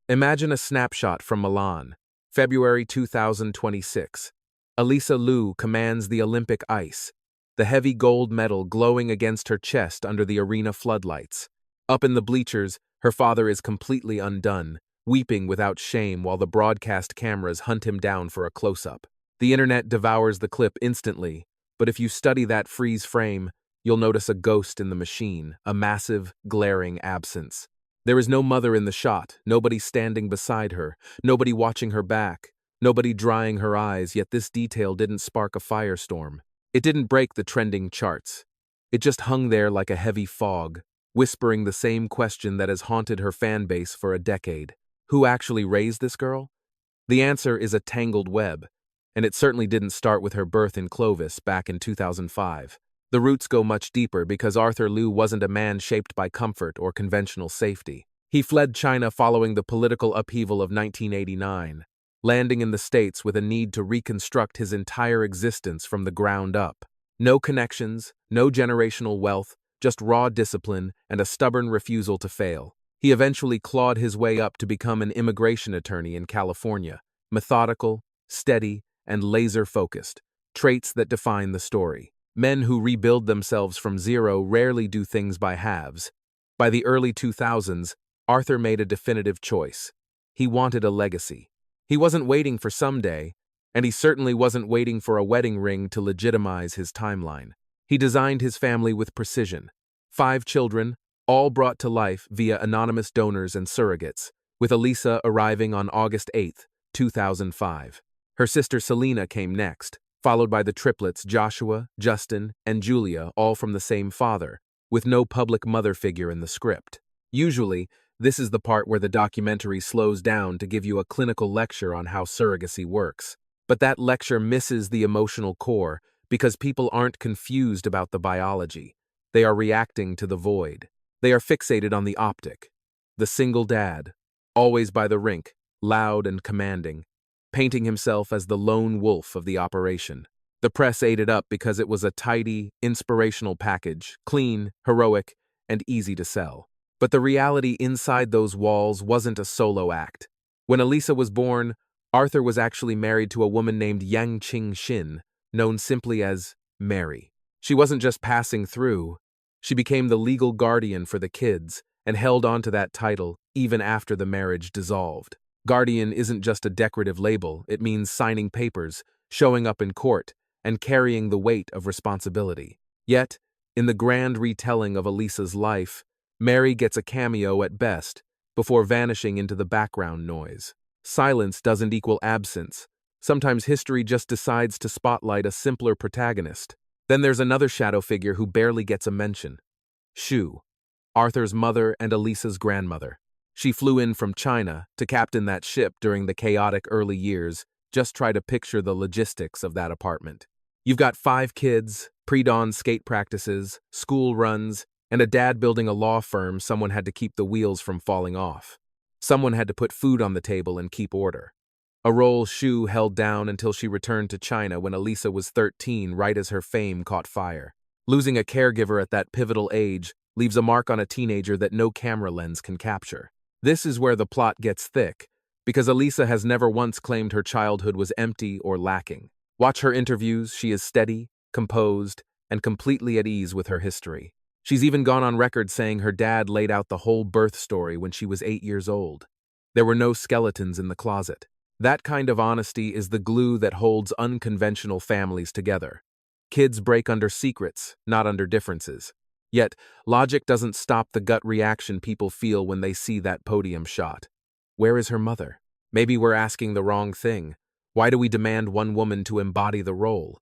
Imagine a snapshot from Milan, February 2026. Alysa Liu commands the Olympic ice, the heavy gold medal glowing against her chest under the arena floodlights. Up in the bleachers, her father is completely undone, weeping without shame while the broadcast cameras hunt him down for a close-up. The internet devours the clip instantly, but if you study that freeze frame, you'll notice a ghost in the machine, a massive, glaring absence. There is no mother in the shot, nobody standing beside her, nobody watching her back, nobody drying her eyes, yet this detail didn't spark a firestorm. It didn't break the trending charts. It just hung there like a heavy fog, whispering the same question that has haunted her fan base for a decade. Who actually raised this girl? The answer is a tangled web, and it certainly didn't start with her birth in Clovis back in 2005. The roots go much deeper because Arthur Liu wasn't a man shaped by comfort or conventional safety. He fled China following the political upheaval of 1989, landing in the States with a need to reconstruct his entire existence from the ground up. No connections, no generational wealth, just raw discipline and a stubborn refusal to fail. He eventually clawed his way up to become an immigration attorney in California, methodical, steady, and laser-focused, traits that define the story. Men who rebuild themselves from zero rarely do things by halves. By the early 2000s, Arthur made a definitive choice. He wanted a legacy. He wasn't waiting for someday, and he certainly wasn't waiting for a wedding ring to legitimize his timeline. He designed his family with precision. 5 children, all brought to life via anonymous donors and surrogates, with Alysa arriving on August 8, 2005. Her sister Selena came next, followed by the triplets Joshua, Justin, and Julia, all from the same father, with no public mother figure in the script. Usually, this is the part where the documentary slows down to give you a clinical lecture on how surrogacy works. But that lecture misses the emotional core because people aren't confused about the biology. They are reacting to the void. They are fixated on the optic. The single dad, always by the rink, loud and commanding, painting himself as the lone wolf of the operation. The press ate it up because it was a tidy, inspirational package, clean, heroic, and easy to sell. But the reality inside those walls wasn't a solo act. When Alysa was born, Arthur was actually married to a woman named Yang Qing-shin, known simply as Mary. She wasn't just passing through. She became the legal guardian for the kids and held on to that title even after the marriage dissolved. Guardian isn't just a decorative label, it means signing papers, showing up in court, and carrying the weight of responsibility. Yet, in the grand retelling of Alysa's life, Mary gets a cameo at best, before vanishing into the background noise. Silence doesn't equal absence. Sometimes history just decides to spotlight a simpler protagonist. Then there's another shadow figure who barely gets a mention. Shun, Arthur's mother and Alysa's grandmother. She flew in from China to captain that ship during the chaotic early years. Just try to picture the logistics of that apartment. You've got 5 kids, pre-dawn skate practices, school runs, and a dad building a law firm. Someone had to keep the wheels from falling off. Someone had to put food on the table and keep order. A role Shun held down until she returned to China when Alysa was 13, right as her fame caught fire. Losing a caregiver at that pivotal age leaves a mark on a teenager that no camera lens can capture. This is where the plot gets thick, because Alysa has never once claimed her childhood was empty or lacking. Watch her interviews, she is steady, composed, and completely at ease with her history. She's even gone on record saying her dad laid out the whole birth story when she was 8 years old. There were no skeletons in the closet. That kind of honesty is the glue that holds unconventional families together. Kids break under secrets, not under differences. Yet, logic doesn't stop the gut reaction people feel when they see that podium shot. Where is her mother? Maybe we're asking the wrong thing. Why do we demand one woman to embody the role?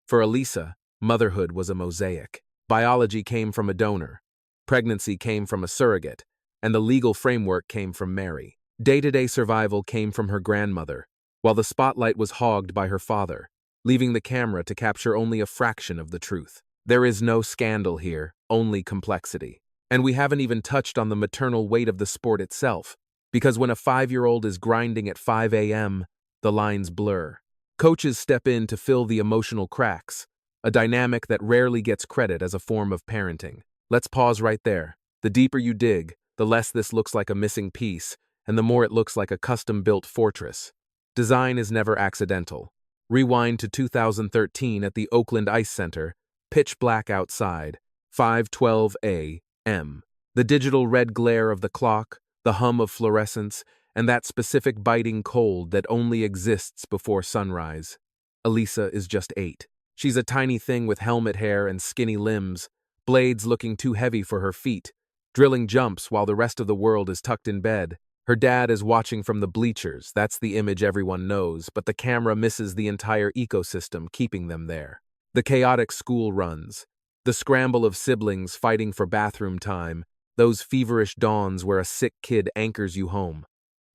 For Alysa, motherhood was a mosaic. Biology came from a donor, pregnancy came from a surrogate, and the legal framework came from Mary. Day-to-day survival came from her grandmother, while the spotlight was hogged by her father, leaving the camera to capture only a fraction of the truth. There is no scandal here, only complexity. And we haven't even touched on the maternal weight of the sport itself, because when a 5-year-old is grinding at 5 a.m., the lines blur. Coaches step in to fill the emotional cracks, a dynamic that rarely gets credit as a form of parenting. Let's pause right there. The deeper you dig, the less this looks like a missing piece, and the more it looks like a custom-built fortress. Design is never accidental. Rewind to 2013 at the Oakland Ice Center, pitch black outside, 5:12 a.m. The digital red glare of the clock, the hum of fluorescence, and that specific biting cold that only exists before sunrise. Alysa is just 8. She's a tiny thing with helmet hair and skinny limbs, blades looking too heavy for her feet, drilling jumps while the rest of the world is tucked in bed. Her dad is watching from the bleachers, that's the image everyone knows, but the camera misses the entire ecosystem keeping them there. The chaotic school runs, the scramble of siblings fighting for bathroom time, those feverish dawns where a sick kid anchors you home.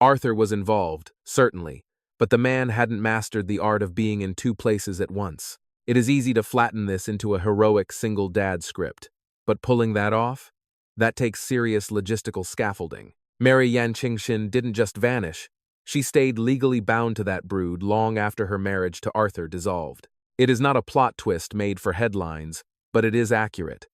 Arthur was involved, certainly, but the man hadn't mastered the art of being in two places at once. It is easy to flatten this into a heroic single dad script, but pulling that off? That takes serious logistical scaffolding. Mary Yan Qingxin didn't just vanish. She stayed legally bound to that brood long after her marriage to Arthur dissolved. It is not a plot twist made for headlines, but it is accurate.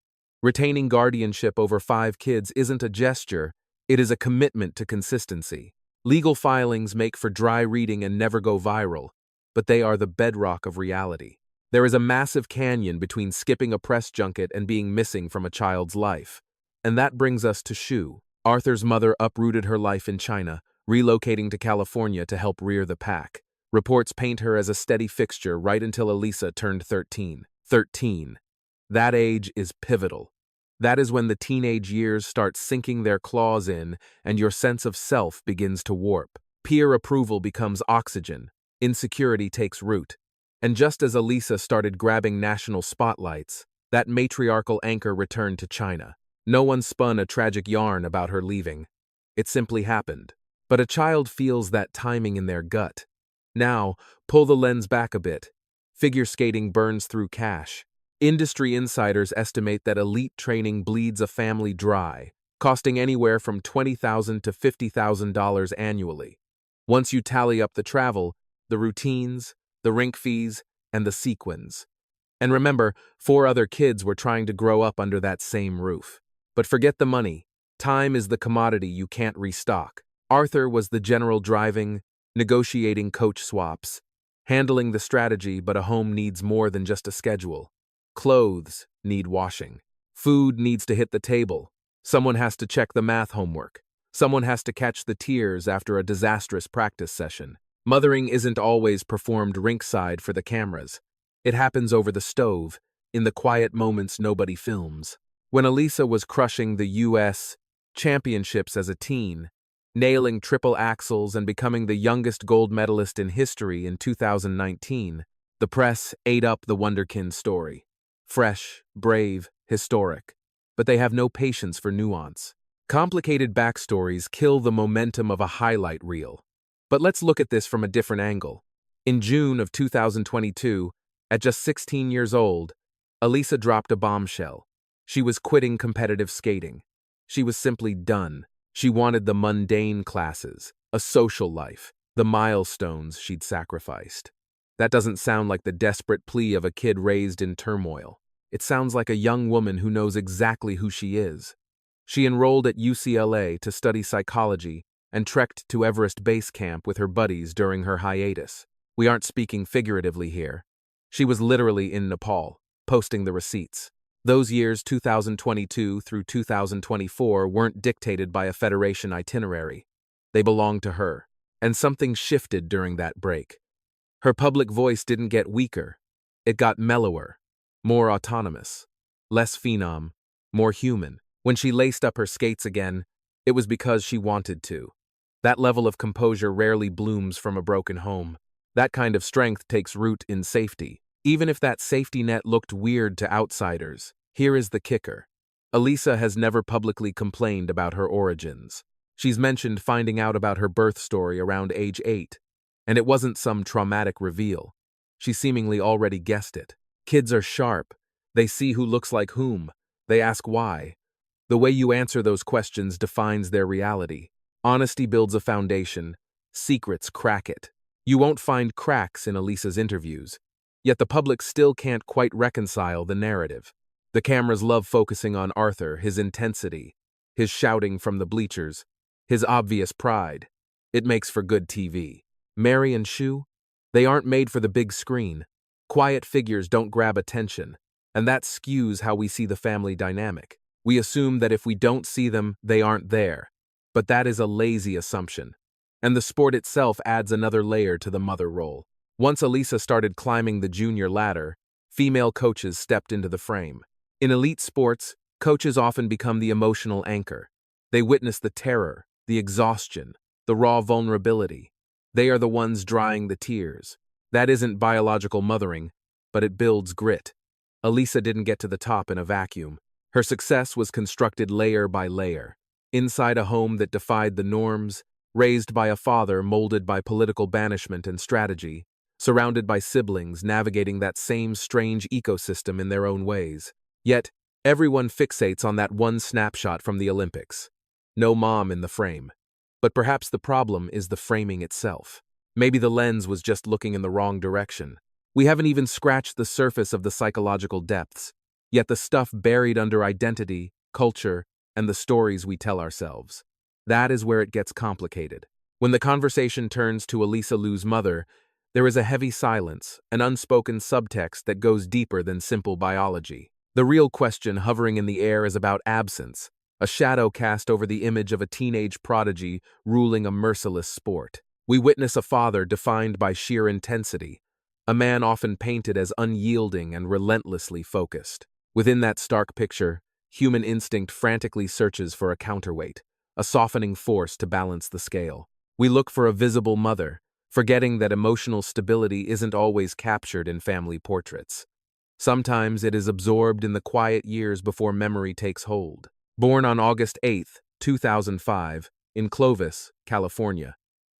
Retaining guardianship over 5 kids isn't a gesture, it is a commitment to consistency. Legal filings make for dry reading and never go viral, but they are the bedrock of reality. There is a massive canyon between skipping a press junket and being missing from a child's life. And that brings us to Shu. Arthur's mother uprooted her life in China, relocating to California to help rear the pack. Reports paint her as a steady fixture right until Alysa turned 13. 13. That age is pivotal. That is when the teenage years start sinking their claws in and your sense of self begins to warp. Peer approval becomes oxygen. Insecurity takes root. And just as Alysa started grabbing national spotlights, that matriarchal anchor returned to China. No one spun a tragic yarn about her leaving. It simply happened. But a child feels that timing in their gut. Now, pull the lens back a bit. Figure skating burns through cash. Industry insiders estimate that elite training bleeds a family dry, costing anywhere from $20,000 to $50,000 annually. Once you tally up the travel, the routines, the rink fees, and the sequins. And remember, 4 other kids were trying to grow up under that same roof. But forget the money. Time is the commodity you can't restock. Arthur was the general driving, negotiating coach swaps, handling the strategy, but a home needs more than just a schedule. Clothes need washing. Food needs to hit the table. Someone has to check the math homework. Someone has to catch the tears after a disastrous practice session. Mothering isn't always performed rinkside for the cameras. It happens over the stove, in the quiet moments nobody films. When Alysa was crushing the U.S. championships as a teen, nailing triple axels and becoming the youngest gold medalist in history in 2019, the press ate up the Wonderkin story. Fresh, brave, historic. But they have no patience for nuance. Complicated backstories kill the momentum of a highlight reel. But let's look at this from a different angle. In June of 2022, at just 16 years old, Alysa dropped a bombshell. She was quitting competitive skating. She was simply done. She wanted the mundane classes, a social life, the milestones she'd sacrificed. That doesn't sound like the desperate plea of a kid raised in turmoil. It sounds like a young woman who knows exactly who she is. She enrolled at UCLA to study psychology and trekked to Everest Base Camp with her buddies during her hiatus. We aren't speaking figuratively here. She was literally in Nepal, posting the receipts. Those years, 2022 through 2024, weren't dictated by a Federation itinerary. They belonged to her. And something shifted during that break. Her public voice didn't get weaker. It got mellower, more autonomous, less phenom, more human. When she laced up her skates again, it was because she wanted to. That level of composure rarely blooms from a broken home. That kind of strength takes root in safety. Even if that safety net looked weird to outsiders, here is the kicker. Alysa has never publicly complained about her origins. She's mentioned finding out about her birth story around age 8, and it wasn't some traumatic reveal. She seemingly already guessed it. Kids are sharp. They see who looks like whom. They ask why. The way you answer those questions defines their reality. Honesty builds a foundation. Secrets crack it. You won't find cracks in Alysa's interviews. Yet the public still can't quite reconcile the narrative. The cameras love focusing on Arthur, his intensity, his shouting from the bleachers, his obvious pride. It makes for good TV. Mary and Shu? They aren't made for the big screen. Quiet figures don't grab attention, and that skews how we see the family dynamic. We assume that if we don't see them, they aren't there. But that is a lazy assumption. And the sport itself adds another layer to the mother role. Once Alysa started climbing the junior ladder, female coaches stepped into the frame. In elite sports, coaches often become the emotional anchor. They witness the terror, the exhaustion, the raw vulnerability. They are the ones drying the tears. That isn't biological mothering, but it builds grit. Alysa didn't get to the top in a vacuum. Her success was constructed layer by layer. Inside a home that defied the norms, raised by a father molded by political banishment and strategy, surrounded by siblings navigating that same strange ecosystem in their own ways. Yet, everyone fixates on that one snapshot from the Olympics. No mom in the frame. But perhaps the problem is the framing itself. Maybe the lens was just looking in the wrong direction. We haven't even scratched the surface of the psychological depths, yet the stuff buried under identity, culture, and the stories we tell ourselves. That is where it gets complicated. When the conversation turns to Alysa Liu's mother, there is a heavy silence, an unspoken subtext that goes deeper than simple biology. The real question hovering in the air is about absence, a shadow cast over the image of a teenage prodigy ruling a merciless sport. We witness a father defined by sheer intensity, a man often painted as unyielding and relentlessly focused. Within that stark picture, human instinct frantically searches for a counterweight, a softening force to balance the scale. We look for a visible mother, forgetting that emotional stability isn't always captured in family portraits. Sometimes it is absorbed in the quiet years before memory takes hold. Born on August 8, 2005, in Clovis, California,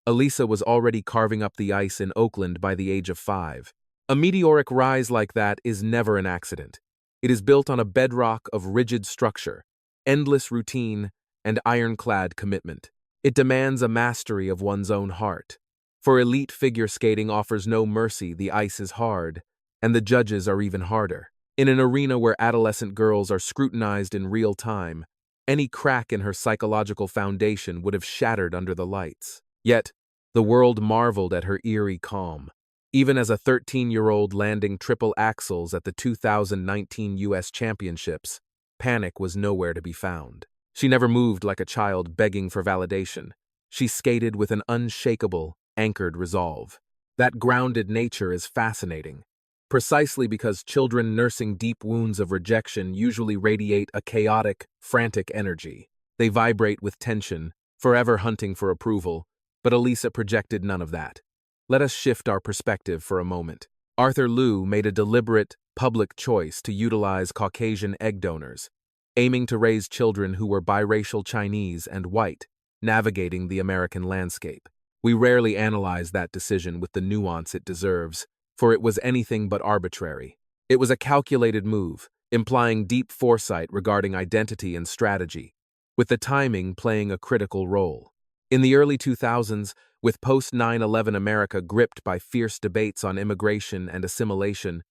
Alysa was already carving up the ice in Oakland by the age of 5. A meteoric rise like that is never an accident. It is built on a bedrock of rigid structure, endless routine, and ironclad commitment. It demands a mastery of one's own heart. For elite figure skating offers no mercy, the ice is hard, and the judges are even harder. In an arena where adolescent girls are scrutinized in real time, any crack in her psychological foundation would have shattered under the lights. Yet, the world marveled at her eerie calm. Even as a 13-year-old landing triple axels at the 2019 U.S. Championships, panic was nowhere to be found. She never moved like a child begging for validation. She skated with an unshakable, anchored resolve. That grounded nature is fascinating, precisely because children nursing deep wounds of rejection usually radiate a chaotic, frantic energy. They vibrate with tension, forever hunting for approval, but Alysa projected none of that. Let us shift our perspective for a moment. Arthur Liu made a deliberate, public choice to utilize Caucasian egg donors, aiming to raise children who were biracial Chinese and white, navigating the American landscape. We rarely analyze that decision with the nuance it deserves, for it was anything but arbitrary. It was a calculated move, implying deep foresight regarding identity and strategy, with the timing playing a critical role. In the early 2000s, with post-9/11 America gripped by fierce debates on immigration and assimilation,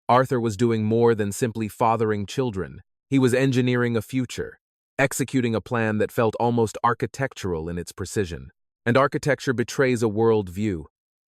Arthur was doing more than simply fathering children. He was engineering a future, executing a plan that felt almost architectural in its precision. And architecture betrays a world view.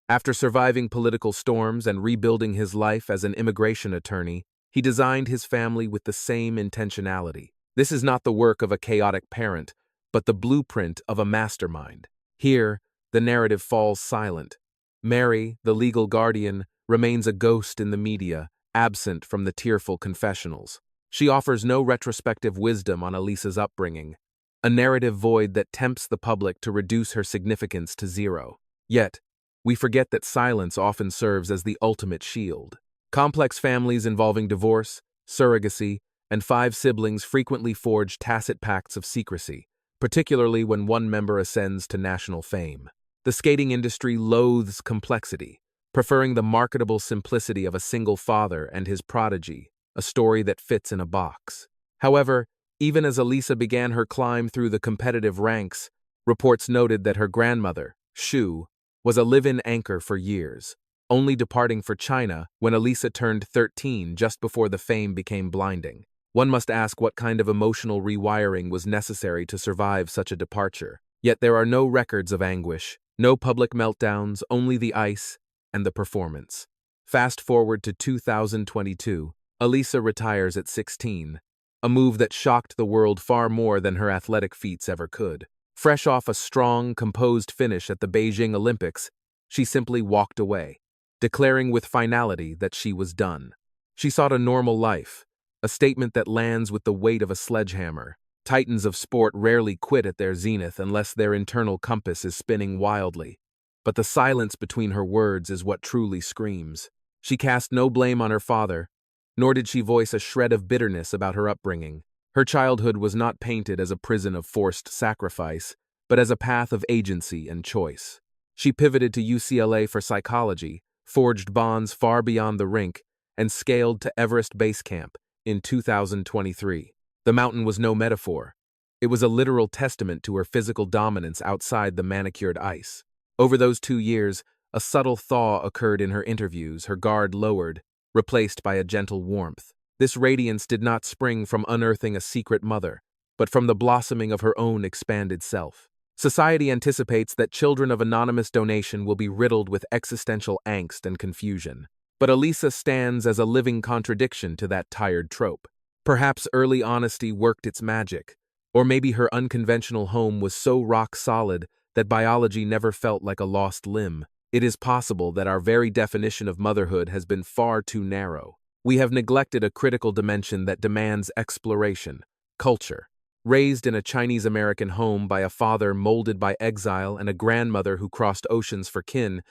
After surviving political storms and rebuilding his life as an immigration attorney, he designed his family with the same intentionality. This is not the work of a chaotic parent, but the blueprint of a mastermind. Here, the narrative falls silent. Mary, the legal guardian, remains a ghost in the media, absent from the tearful confessionals. She offers no retrospective wisdom on Alysa's upbringing, a narrative void that tempts the public to reduce her significance to zero. Yet, we forget that silence often serves as the ultimate shield. Complex families involving divorce, surrogacy, and 5 siblings frequently forge tacit pacts of secrecy, particularly when one member ascends to national fame. The skating industry loathes complexity, preferring the marketable simplicity of a single father and his prodigy, a story that fits in a box. However, even as Alysa began her climb through the competitive ranks, reports noted that her grandmother, Shu, was a live-in anchor for years, only departing for China when Alysa turned 13 just before the fame became blinding. One must ask what kind of emotional rewiring was necessary to survive such a departure. Yet there are no records of anguish, no public meltdowns, only the ice and the performance. Fast forward to 2022, Alysa retires at 16, a move that shocked the world far more than her athletic feats ever could. Fresh off a strong, composed finish at the Beijing Olympics, she simply walked away, declaring with finality that she was done. She sought a normal life, a statement that lands with the weight of a sledgehammer. Titans of sport rarely quit at their zenith unless their internal compass is spinning wildly. But the silence between her words is what truly screams. She cast no blame on her father, nor did she voice a shred of bitterness about her upbringing. Her childhood was not painted as a prison of forced sacrifice, but as a path of agency and choice. She pivoted to UCLA for psychology, forged bonds far beyond the rink, and scaled to Everest Base Camp in 2023. The mountain was no metaphor. It was a literal testament to her physical dominance outside the manicured ice. Over those 2 years, a subtle thaw occurred in her interviews, her guard lowered, replaced by a gentle warmth. This radiance did not spring from unearthing a secret mother, but from the blossoming of her own expanded self. Society anticipates that children of anonymous donation will be riddled with existential angst and confusion. But Alysa stands as a living contradiction to that tired trope. Perhaps early honesty worked its magic, or maybe her unconventional home was so rock-solid that biology never felt like a lost limb. It is possible that our very definition of motherhood has been far too narrow. We have neglected a critical dimension that demands exploration: culture. Raised in a Chinese-American home by a father molded by exile and a grandmother who crossed oceans for kin,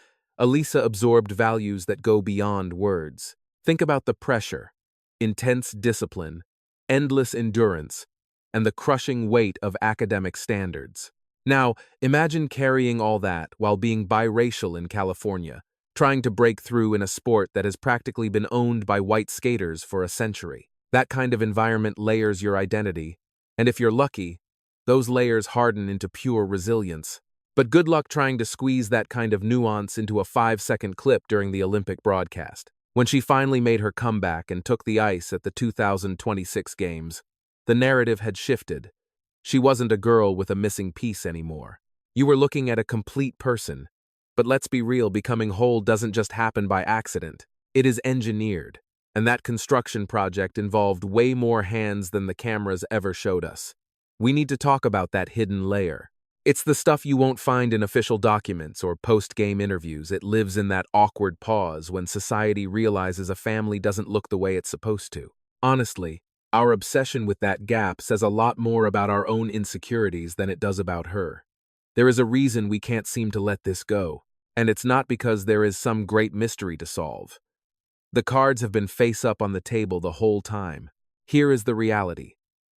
Alysa absorbed values that go beyond words. Think about the pressure, intense discipline, endless endurance, and the crushing weight of academic standards. Now, imagine carrying all that while being biracial in California, trying to break through in a sport that has practically been owned by white skaters for a century. That kind of environment layers your identity, and if you're lucky, those layers harden into pure resilience. But good luck trying to squeeze that kind of nuance into a 5-second clip during the Olympic broadcast. When she finally made her comeback and took the ice at the 2026 Games, the narrative had shifted. She wasn't a girl with a missing piece anymore. You were looking at a complete person. But let's be real, becoming whole doesn't just happen by accident. It is engineered. And that construction project involved way more hands than the cameras ever showed us. We need to talk about that hidden layer. It's the stuff you won't find in official documents or post-game interviews. It lives in that awkward pause when society realizes a family doesn't look the way it's supposed to. Honestly, our obsession with that gap says a lot more about our own insecurities than it does about her. There is a reason we can't seem to let this go, and it's not because there is some great mystery to solve. The cards have been face up on the table the whole time. Here is the reality.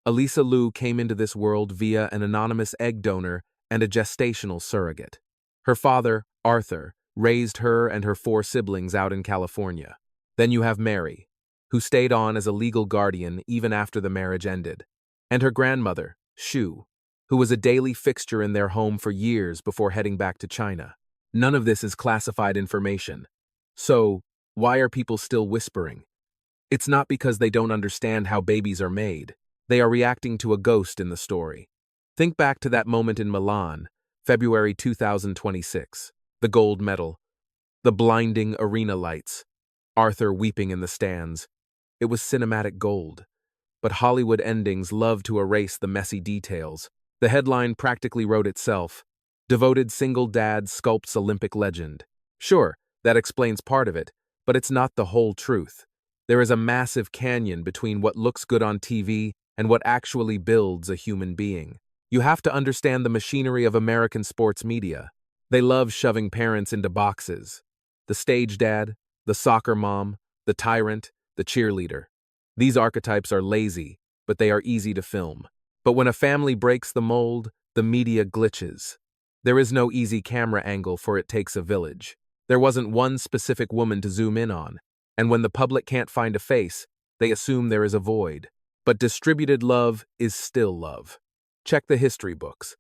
Alysa Liu came into this world via an anonymous egg donor and a gestational surrogate. Her father, Arthur, raised her and her 4 siblings out in California. Then you have Mary, who stayed on as a legal guardian even after the marriage ended, and her grandmother, Shun, who was a daily fixture in their home for years before heading back to China. None of this is classified information. So, why are people still whispering? It's not because they don't understand how babies are made. They are reacting to a ghost in the story. Think back to that moment in Milan, February 2026. The gold medal, the blinding arena lights, Arthur weeping in the stands. It was cinematic gold. But Hollywood endings love to erase the messy details. The headline practically wrote itself: "Devoted single dad sculpts Olympic legend." Sure, that explains part of it, but it's not the whole truth. There is a massive canyon between what looks good on TV and what actually builds a human being. You have to understand the machinery of American sports media. They love shoving parents into boxes. The stage dad, the soccer mom, the tyrant, the cheerleader. These archetypes are lazy, but they are easy to film. But when a family breaks the mold, the media glitches. There is no easy camera angle, for it takes a village. There wasn't one specific woman to zoom in on, and when the public can't find a face, they assume there is a void. But distributed love is still love. Check the history books.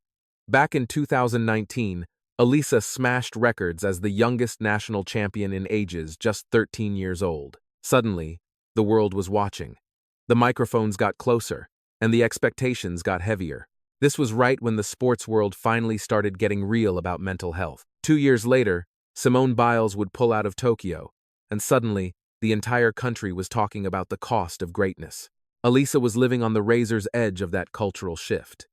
Back in 2019, Alysa smashed records as the youngest national champion in ages, just 13 years old. Suddenly, the world was watching. The microphones got closer, and the expectations got heavier. This was right when the sports world finally started getting real about mental health. 2 years later, Simone Biles would pull out of Tokyo, and suddenly, the entire country was talking about the cost of greatness. Alysa was living on the razor's edge of that cultural shift.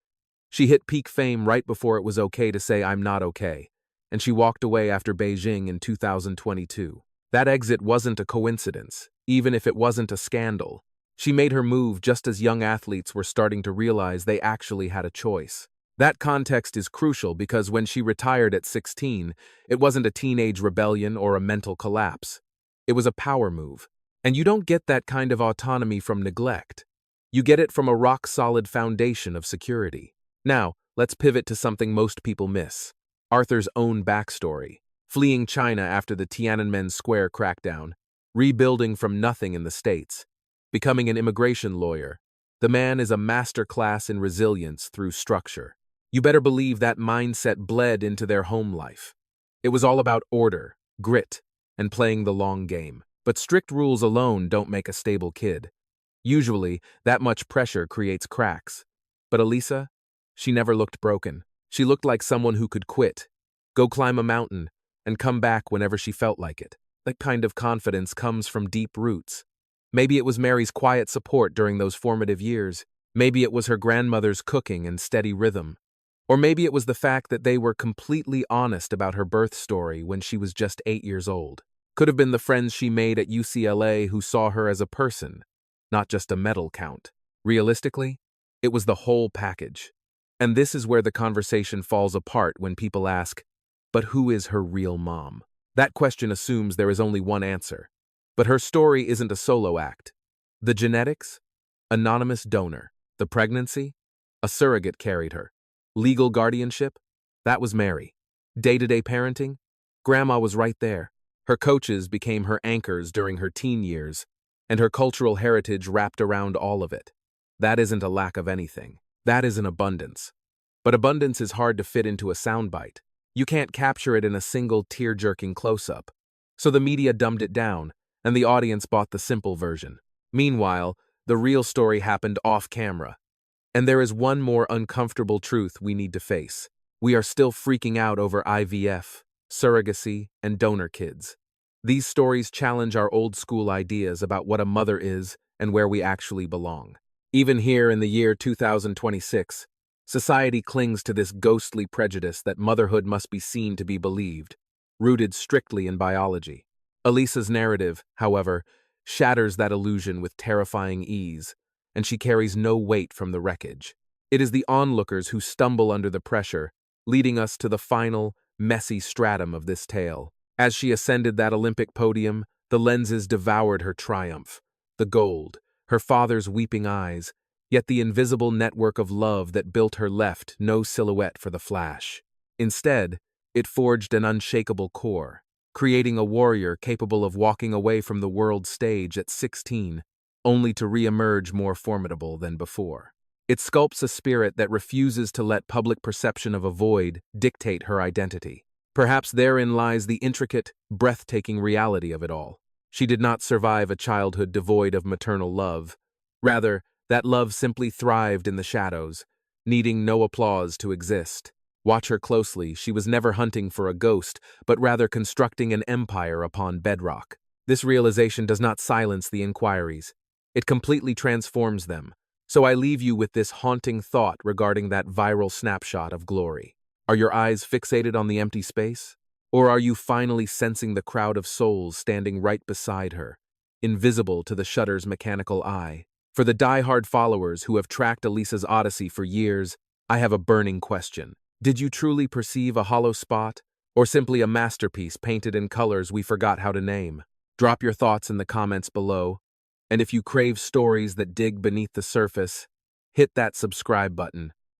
She hit peak fame right before it was okay to say "I'm not okay," and she walked away after Beijing in 2022. That exit wasn't a coincidence, even if it wasn't a scandal. She made her move just as young athletes were starting to realize they actually had a choice. That context is crucial because when she retired at 16, it wasn't a teenage rebellion or a mental collapse. It was a power move. And you don't get that kind of autonomy from neglect. You get it from a rock-solid foundation of security. Now, let's pivot to something most people miss: Arthur's own backstory. Fleeing China after the Tiananmen Square crackdown, rebuilding from nothing in the States, becoming an immigration lawyer. The man is a masterclass in resilience through structure. You better believe that mindset bled into their home life. It was all about order, grit, and playing the long game. But strict rules alone don't make a stable kid. Usually, that much pressure creates cracks. But Alysa? She never looked broken. She looked like someone who could quit, go climb a mountain, and come back whenever she felt like it. That kind of confidence comes from deep roots. Maybe it was Mary's quiet support during those formative years. Maybe it was her grandmother's cooking and steady rhythm. Or maybe it was the fact that they were completely honest about her birth story when she was just 8 years old. Could have been the friends she made at UCLA who saw her as a person, not just a medal count. Realistically, it was the whole package. And this is where the conversation falls apart when people ask, but who is her real mom? That question assumes there is only one answer. But her story isn't a solo act. The genetics? Anonymous donor. The pregnancy? A surrogate carried her. Legal guardianship? That was Mary. Day-to-day parenting? Grandma was right there. Her coaches became her anchors during her teen years, and her cultural heritage wrapped around all of it. That isn't a lack of anything. That is an abundance. But abundance is hard to fit into a soundbite. You can't capture it in a single tear-jerking close-up. So the media dumbed it down, and the audience bought the simple version. Meanwhile, the real story happened off-camera. And there is one more uncomfortable truth we need to face. We are still freaking out over IVF, surrogacy, and donor kids. These stories challenge our old-school ideas about what a mother is and where we actually belong. Even here in the year 2026, society clings to this ghostly prejudice that motherhood must be seen to be believed, rooted strictly in biology. Alysa's narrative, however, shatters that illusion with terrifying ease, and she carries no weight from the wreckage. It is the onlookers who stumble under the pressure, leading us to the final, messy stratum of this tale. As she ascended that Olympic podium, the lenses devoured her triumph. The gold, her father's weeping eyes, yet the invisible network of love that built her left no silhouette for the flash. Instead, it forged an unshakable core, creating a warrior capable of walking away from the world stage at 16, only to re-emerge more formidable than before. It sculpts a spirit that refuses to let public perception of a void dictate her identity. Perhaps therein lies the intricate, breathtaking reality of it all. She did not survive a childhood devoid of maternal love. Rather, that love simply thrived in the shadows, needing no applause to exist. Watch her closely. She was never hunting for a ghost, but rather constructing an empire upon bedrock. This realization does not silence the inquiries. It completely transforms them. So I leave you with this haunting thought regarding that viral snapshot of glory. Are your eyes fixated on the empty space? Or are you finally sensing the crowd of souls standing right beside her, invisible to the shutter's mechanical eye? For the die-hard followers who have tracked Alysa's odyssey for years, I have a burning question. Did you truly perceive a hollow spot, or simply a masterpiece painted in colors we forgot how to name? Drop your thoughts in the comments below. And if you crave stories that dig beneath the surface, hit that subscribe button